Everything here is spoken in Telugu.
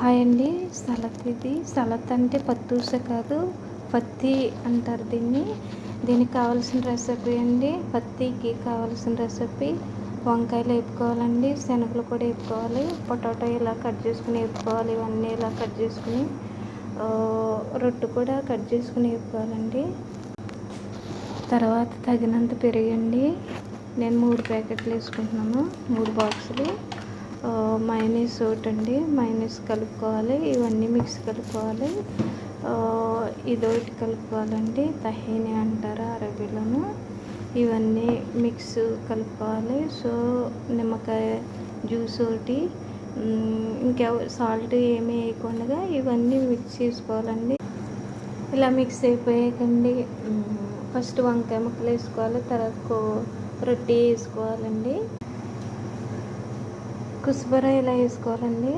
హాయ్ అండి. సలత్ అంటే పత్తూస కాదు, పత్తి అంటారు దీన్ని. దీనికి కావాల్సిన రెసిపీ అండి, పత్తికి కావాల్సిన రెసిపీ వంకాయలు వేపుకోవాలండి, శనగలు కూడా వేపుకోవాలి, పొటాటో ఇలా కట్ చేసుకుని వేపుకోవాలి, ఇవన్నీ ఇలా కట్ చేసుకుని రొట్టు కూడా కట్ చేసుకుని వేపుకోవాలండి. తర్వాత తగినంత పెరుగండి, నేను 3 ప్యాకెట్లు వేసుకుంటున్నాను, 3 బాక్సులు. మైనీస్ ఒకటండి, మైనీస్ కలుపుకోవాలి, ఇవన్నీ మిక్స్ కలుపుకోవాలి. ఇదొకటి కలుపుకోవాలండి, తహీని అంటారు అరబీలోను. ఇవన్నీ మిక్స్ కలుపుకోవాలి. సో నిమ్మకాయ జ్యూస్ ఒకటి, ఇంకా సాల్ట్ ఏమీ వేయకుండా ఇవన్నీ మిక్స్ చేసుకోవాలండి. ఇలా మిక్స్ అయిపోయాకండి ఫస్ట్ వంకాయ ముక్కలు వేసుకోవాలి, తర్వాత రొట్టి వేసుకోవాలండి, కుస్బరా ఇలా వేసుకోవాలండి.